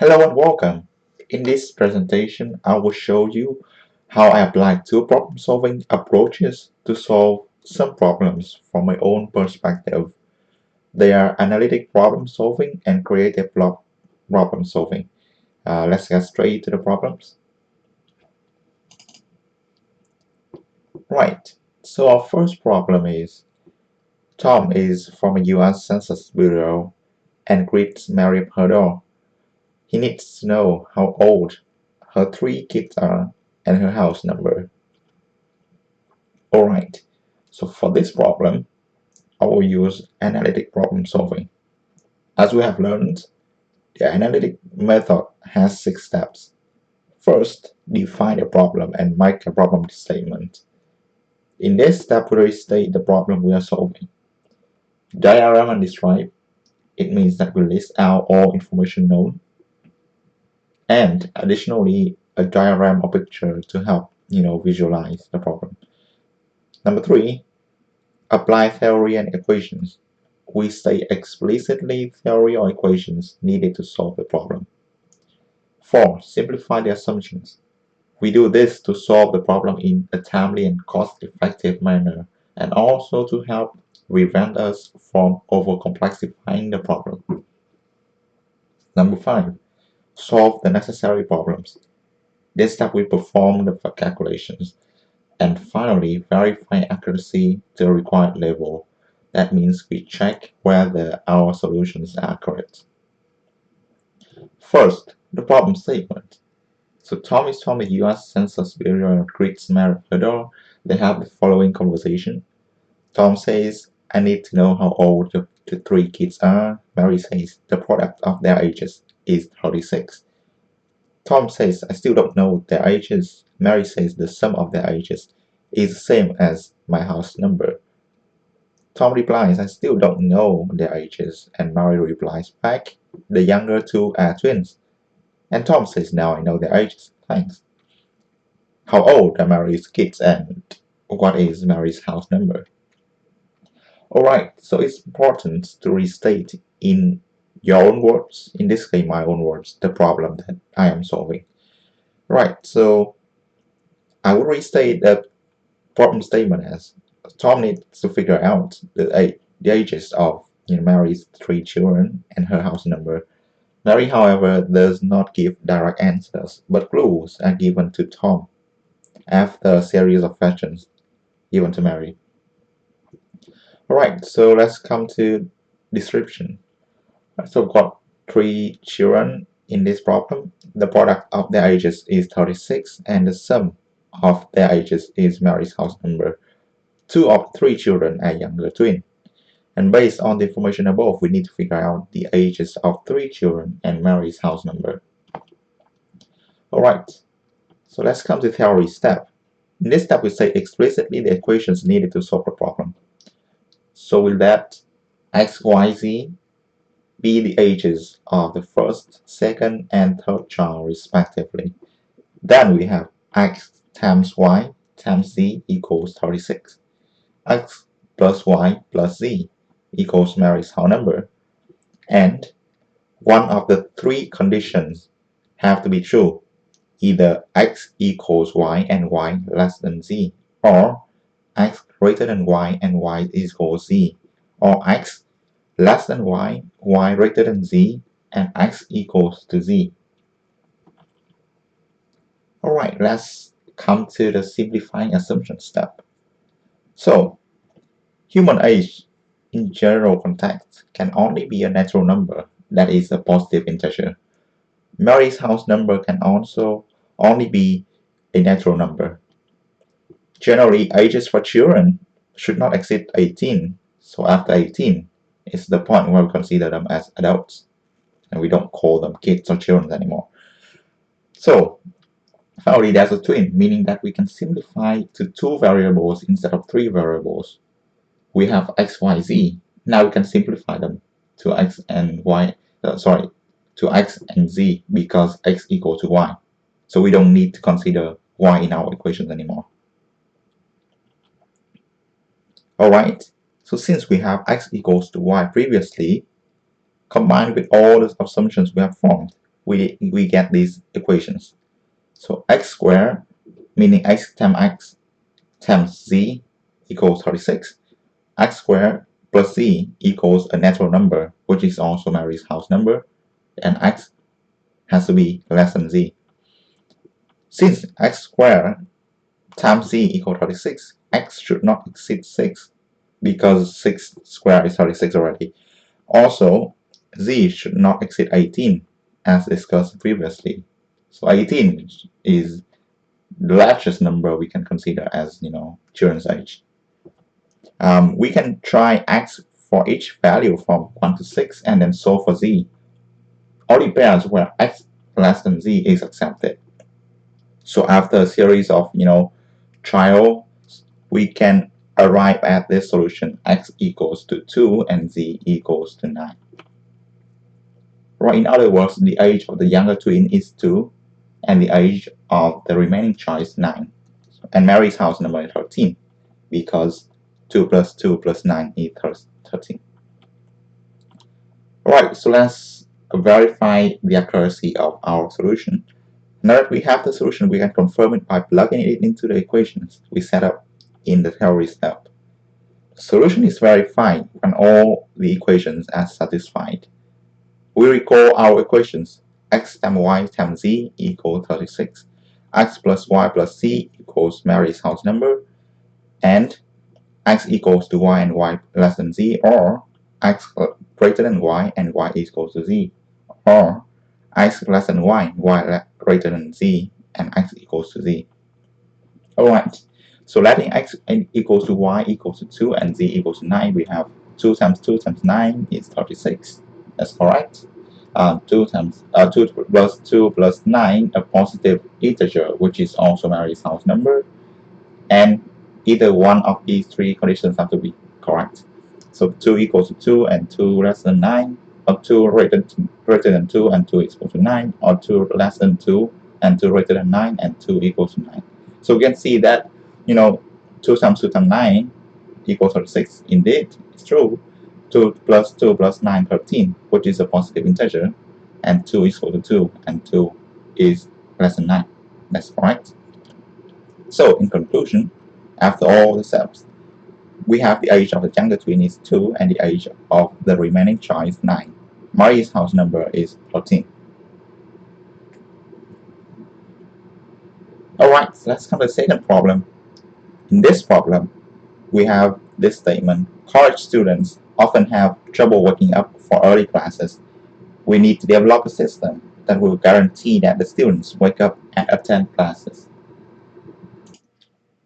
Hello and welcome. In this presentation, I will show you how I apply two problem-solving approaches to solve some problems from my own perspective. They are analytic problem-solving and creative problem-solving. Let's get straight to the problems. Right, so our first problem is Tom is from a US Census Bureau and greets Mary at her door. He needs to know how old her three kids are and her house number. Alright, so for this problem, I will use analytic problem solving. As we have learned, the analytic method has 6 steps. First, define a problem and make a problem statement. In this step, we restate the problem we are solving. Diagram and describe, it means that we list out all information known. And additionally, a diagram or picture to help visualize the problem. Number 3, apply theory and equations. We state explicitly theory or equations needed to solve the problem. 4, simplify the assumptions. We do this to solve the problem in a timely and cost-effective manner, and also to help prevent us from overcomplexifying the problem. Number 5, solve the necessary problems. This step we perform the calculations. And finally, verify accuracy to the required level. That means we check whether our solutions are correct. First, the problem statement. So Tom is from the US Census Bureau and greets Mary at her door. They have the following conversation. Tom says, I need to know how old the three kids are. Mary says, the product of their ages is 36. Tom says, I still don't know their ages. Mary says the sum of their ages is the same as my house number. Tom replies, I still don't know their ages, and Mary replies back, the younger two are twins. And Tom says, now I know their ages, thanks. How old are Mary's kids and what is Mary's house number? Alright, so it's important to restate in your own words, in this case my own words, the problem that I am solving. Right, so I will restate the problem statement as Tom needs to figure out the ages of Mary's three children and her house number. Mary, however, does not give direct answers, but clues are given to Tom after a series of questions given to Mary. Alright, so let's come to description. So we've got three children in this problem. The product of their ages is 36 and the sum of their ages is Mary's house number. 2 of 3 children are younger twins. And based on the information above, we need to figure out the ages of 3 children and Mary's house number. Alright, so let's come to theory step. In this step, we say explicitly the equations needed to solve the problem. So will that x, y, z be the ages of the first, second, and third child respectively? Then we have x times y times z equals 36. X plus y plus z equals Mary's house number. And one of the 3 conditions have to be true. Either x equals y and y less than z, or x greater than y and y equals z, or x less than y, y greater than z, and x equals to z. Alright, let's come to the simplifying assumption step. So, human age in general context can only be a natural number, that is a positive integer. Mary's house number can also only be a natural number. Generally, ages for children should not exceed 18, so after 18 is the point where we consider them as adults, and we don't call them kids or children anymore. So, finally, there's a twin, meaning that we can simplify to 2 variables instead of 3 variables. We have x, y, z. Now we can simplify them to x and y, to x and z because x equal to y. So we don't need to consider y in our equations anymore. Alright, so since we have x equals to y previously, combined with all the assumptions we have formed, we get these equations. So x squared, meaning x times z equals 36. X squared plus z equals a natural number, which is also Mary's house number, and x has to be less than z. Since x squared times z equals 36, x should not exceed 6 because 6 squared is 36 already. Also, z should not exceed 18 as discussed previously. So 18 is the largest number we can consider as, children's age. We can try x for each value from 1 to 6 and then solve for z. Only pairs where x less than z is accepted. So after a series of, trials, we can arrive at this solution: x equals to 2 and z equals to 9. Right, in other words, the age of the younger twin is 2 and the age of the remaining child is 9. And Mary's house number is 13 because 2 plus 2 plus 9 is 13. Alright, so let's verify the accuracy of our solution. Now that we have the solution, we can confirm it by plugging it into the equations we set up in the theory step. The solution is verified when all the equations are satisfied. We recall our equations: x times y times z equals 36, x plus y plus z equals Mary's house number, and x equals to y and y less than z, or x greater than y and y equals to z, or x less than y, y greater than z, and x equals to z. Alright, so letting x equals to y equals to 2 and z equals to 9, we have 2 times 2 times 9 is 36. That's correct. 2 plus 2 plus 9, a positive integer, which is also Mary's house number, and either one of these three conditions have to be correct. So 2 equals to 2 and 2 less than 9, or 2 greater than 2 and 2 equals to 9, or 2 less than 2 and 2 greater than 9 and 2 equals to 9. So we can see that, 2 times 2 times 9 equals 36. Indeed, it's true. 2 plus 9, 13, which is a positive integer, and 2 is equal to 2, and 2 is less than 9. That's correct. So, in conclusion, after all the steps, we have the age of the younger twin is 2 and the age of the remaining child is 9. Mary's house number is 14. Alright, so let's come to the second problem. In this problem, we have this statement: college students often have trouble waking up for early classes. We need to develop a system that will guarantee that the students wake up and attend classes.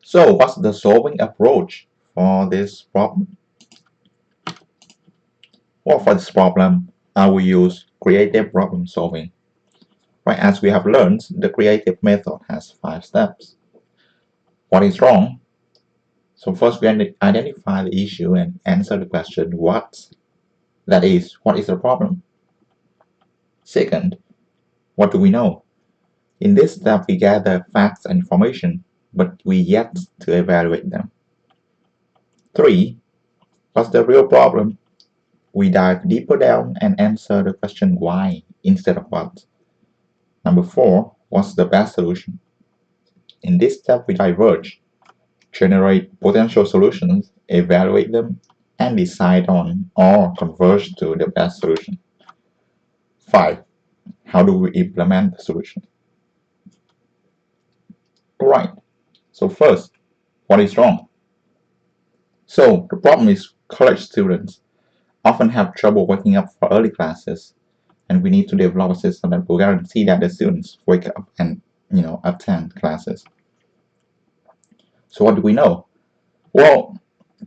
So what's the solving approach for this problem? Well, for this problem, I will use creative problem solving. Right, as we have learned, the creative method has 5 steps. What is wrong? So first we identify the issue and answer the question what. That is, what is the problem? Second, what do we know? In this step, we gather facts and information, but we yet to evaluate them. 3. What's the real problem? We dive deeper down and answer the question why instead of what. Number 4. What's the best solution? In this step, we diverge, generate potential solutions, evaluate them, and decide on or converge to the best solution. 5. How do we implement the solution? Right. So first, what is wrong? So the problem is college students often have trouble waking up for early classes, and we need to develop a system that will guarantee that the students wake up and attend classes. So what do we know? Well,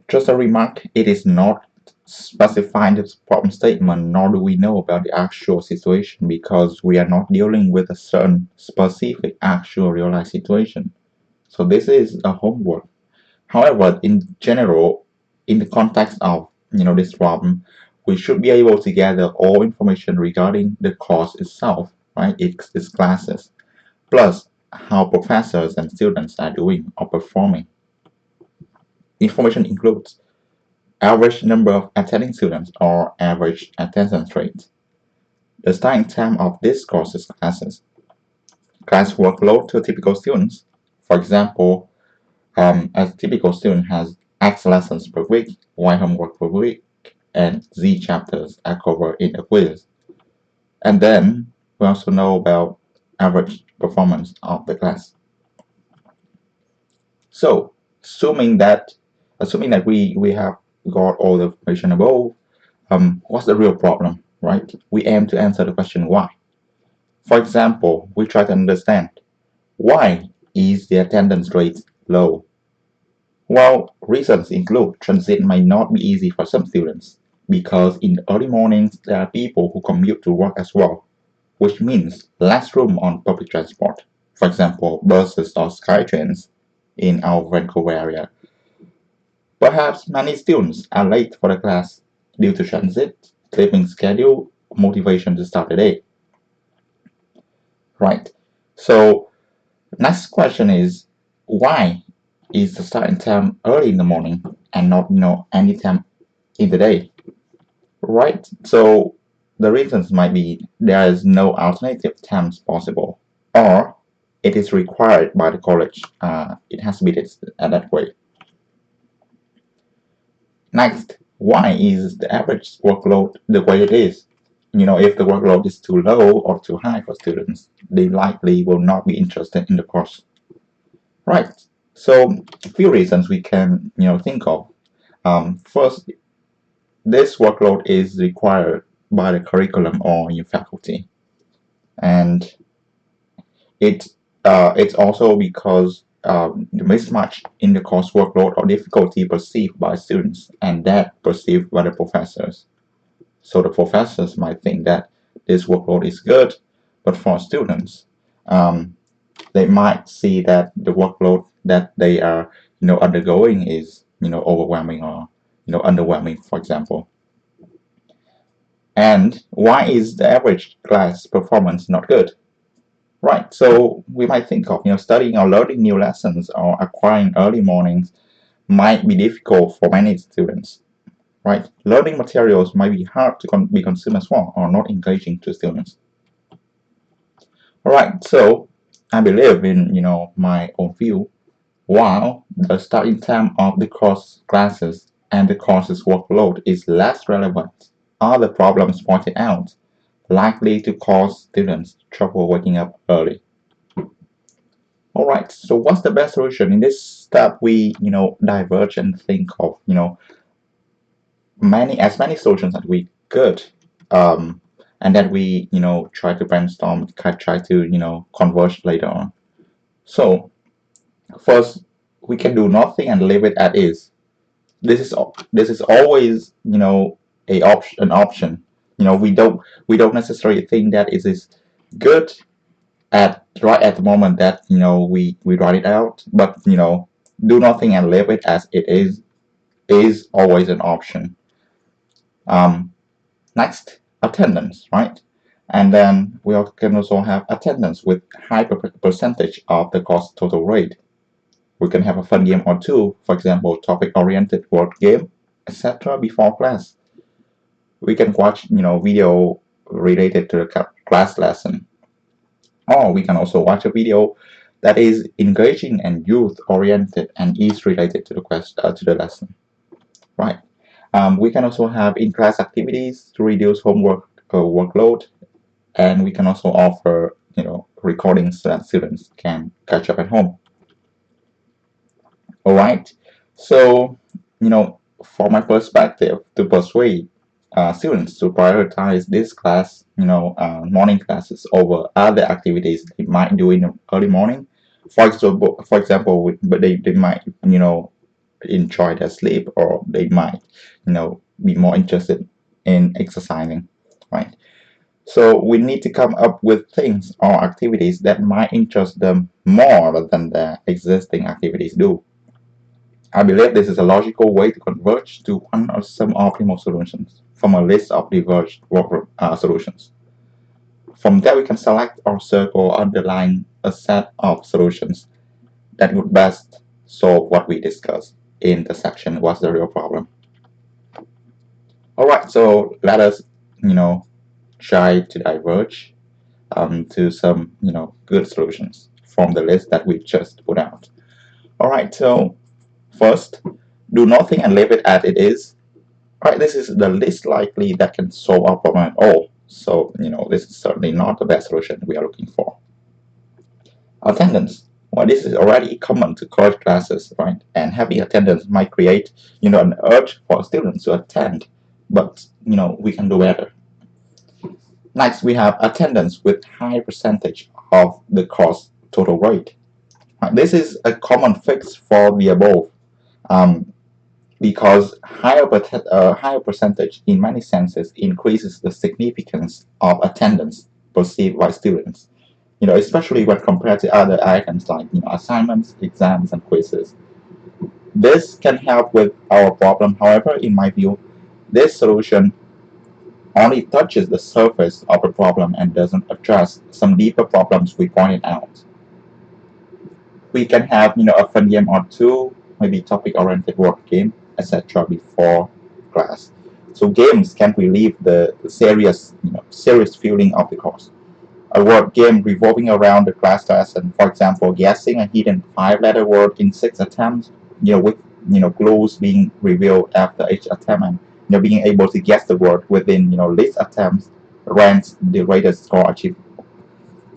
just a remark, it is not specified in the problem statement, nor do we know about the actual situation because we are not dealing with a certain specific actual realized situation. So this is a homework. However, in general, in the context of this problem, we should be able to gather all information regarding the course itself, right? Its classes, plus how professors and students are doing or performing. Information includes average number of attending students or average attendance rate, the starting time of this course's class workload to typical students. For example, a typical student has X lessons per week, Y homework per week, and Z chapters are covered in a quiz. And then we also know about average performance of the class. So, assuming that we have got all the information above, what's the real problem, right? We aim to answer the question why. For example, we try to understand why is the attendance rate low? Well, reasons include transit might not be easy for some students because in the early mornings there are people who commute to work as well, which means less room on public transport. For example, buses or SkyTrains in our Vancouver area. Perhaps many students are late for the class due to transit, sleeping schedule, motivation to start the day. Right. So next question is why is the starting time early in the morning and not any time in the day? Right. So the reasons might be there is no alternative times possible, or it is required by the college. It has to be that way. Next, why is the average workload the way it is? If the workload is too low or too high for students, they likely will not be interested in the course. Right. So a few reasons we can think of. First, this workload is required by the curriculum or your faculty, and it's also because the mismatch in the course workload or difficulty perceived by students and that perceived by the professors. So the professors might think that this workload is good, but for students, they might see that the workload that they are undergoing is overwhelming or underwhelming, for example. And why is the average class performance not good? Right, so we might think of studying or learning new lessons or acquiring early mornings might be difficult for many students. Right, learning materials might be hard to be consumed as well or not engaging to students. All right, so I believe in my own view. While the starting time of the course classes and the course's workload is less relevant, are the problems pointed out likely to cause students trouble waking up early? All right, so what's the best solution? In this step, we diverge and think of many solutions that we could, and then we try to brainstorm, try to converge later on. So first, we can do nothing and leave it as is. This is always an option. We don't necessarily think that it is good right at the moment that we write it out, but do nothing and leave it as it is always an option. Next, attendance, right? And then we can also have attendance with high percentage of the course total rate. We can have a fun game or two, for example, topic-oriented word game, etc. before class. We can watch video related to the class lesson, or we can also watch a video that is engaging and youth-oriented and is related to the lesson, right? We can also have in-class activities to reduce homework workload, and we can also offer recordings so that students can catch up at home. All right. So from my perspective, to persuade students to prioritize this class, morning classes over other activities they might do in the early morning. For example, but they might enjoy their sleep, or they might be more interested in exercising, right? So we need to come up with things or activities that might interest them more than the existing activities do. I believe this is a logical way to converge to one or some optimal solutions from a list of diverged solutions. From there, we can select or circle or underline a set of solutions that would best solve what we discussed in the section What's the Real Problem? Alright, so let us try to diverge to some good solutions from the list that we just put out. All right, so first, do nothing and leave it as it is. All right, this is the least likely that can solve our problem at all. So, this is certainly not the best solution we are looking for. Attendance. Well, this is already common to college classes, right? And having attendance might create, an urge for students to attend, but, we can do better. Next, we have attendance with high percentage of the course total rate. Right, this is a common fix for the above. Because higher percentage in many senses increases the significance of attendance perceived by students, especially when compared to other items like assignments, exams, and quizzes. This can help with our problem. However, in my view, this solution only touches the surface of the problem and doesn't address some deeper problems we pointed out. We can have a fun game or two, maybe topic-oriented word game, etc. before class. So games can relieve the serious feeling of the course. A word game revolving around the class lesson, for example, guessing a hidden 5-letter word in 6 attempts, with clues being revealed after each attempt, and being able to guess the word within least attempts ranks the greatest score achieved.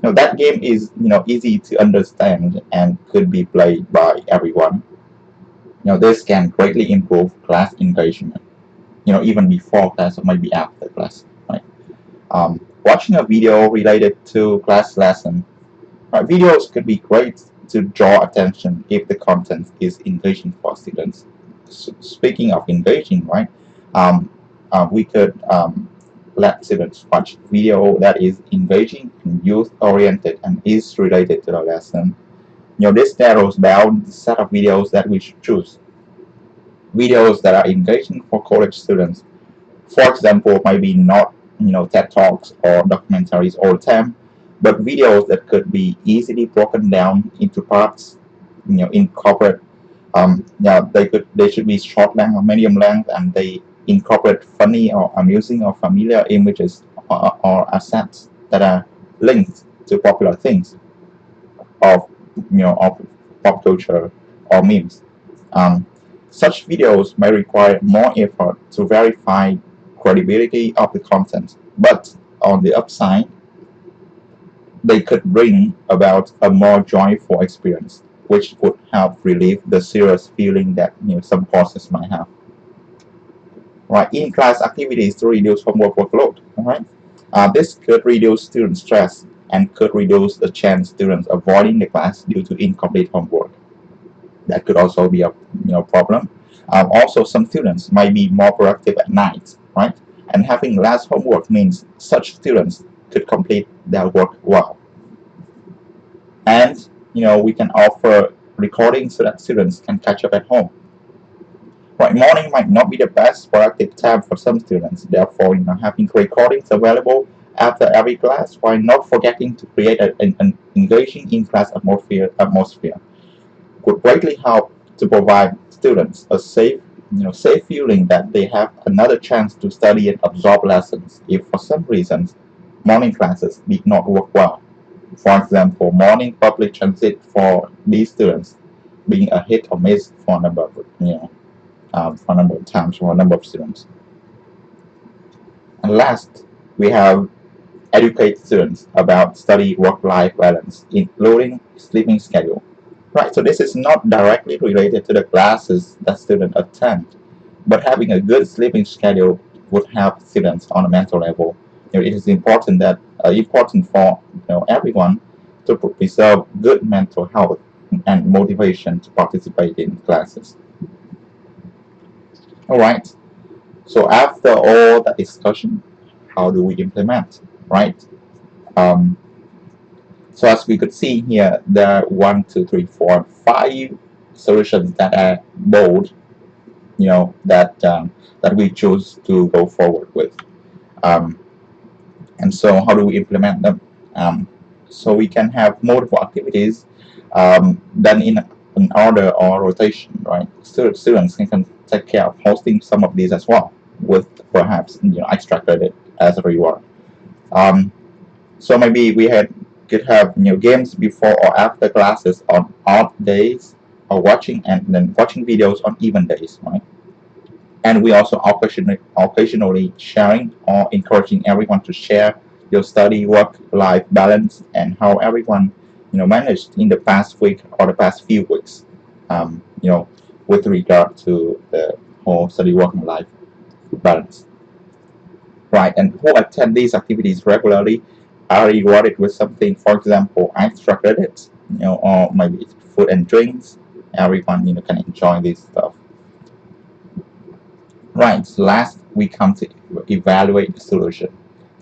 That game is easy to understand and could be played by everyone. This can greatly improve class engagement. Even before class or maybe after class. Right? Watching a video related to class lesson. Right? Videos could be great to draw attention if the content is engaging for students. Speaking of engaging, right? We could let students watch video that is engaging and youth-oriented and is related to the lesson. This narrows down the set of videos that we should choose. Videos that are engaging for college students, for example, maybe not TED Talks or documentaries all the time, but videos that could be easily broken down into parts, incorporate. They should be short length or medium length, and they incorporate funny or amusing or familiar images or assets that are linked to popular things of of pop culture or memes. Um, Such videos may require more effort to verify credibility of the content, but on the upside, they could bring about a more joyful experience, which would help relieve the serious feeling that some courses might have. Right, in-class activities to reduce homework workload. All right, this could reduce student stress and could reduce the chance students avoiding the class due to incomplete homework. That could also be a problem. Also, some students might be more productive at night, right? And having less homework means such students could complete their work well. And we can offer recordings so that students can catch up at home. Right, morning might not be the best productive time for some students. Therefore, having recordings available after every class while not forgetting to create an engaging in-class atmosphere would greatly help to provide students a safe feeling that they have another chance to study and absorb lessons if for some reasons morning classes did not work well. For example, morning public transit for these students being a hit or miss for a number of times for a number of students. And last, we have educate students about study work-life balance, including sleeping schedule. Right, so this is not directly related to the classes that students attend, but having a good sleeping schedule would help students on a mental level. It is important for everyone to preserve good mental health and motivation to participate in classes. All right. So after all that discussion, how do we implement? Right. Um, So as we could see here, there are 1, 2, 3, 4, 5 solutions that are bold, that we choose to go forward with. Um, and so how do we implement them? So we can have multiple activities done in an order or rotation, right? Students can take care of hosting some of these as well, with perhaps extra credit as a reward. So maybe could have games before or after classes on odd days, or watching and then watching videos on even days, right? And we also occasionally sharing or encouraging everyone to share your study work life balance and how everyone managed in the past week or the past few weeks, um, you know with regard to the whole study work and life balance, right? And who attend these activities regularly are rewarded with something. For example, extra credits, or maybe food and drinks. Everyone can enjoy this stuff. Right, so last we come to evaluate the solution.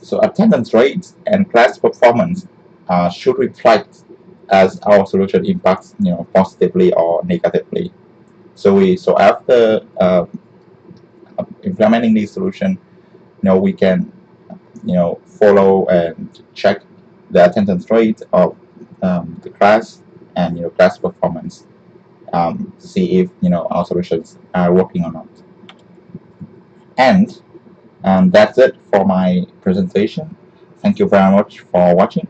So attendance rates and class performance should reflect as our solution impacts positively or negatively. So after implementing this solution, we can follow and check the attendance rate of the class and class performance, to see if our solutions are working or not. And that's it for my presentation. Thank you very much for watching.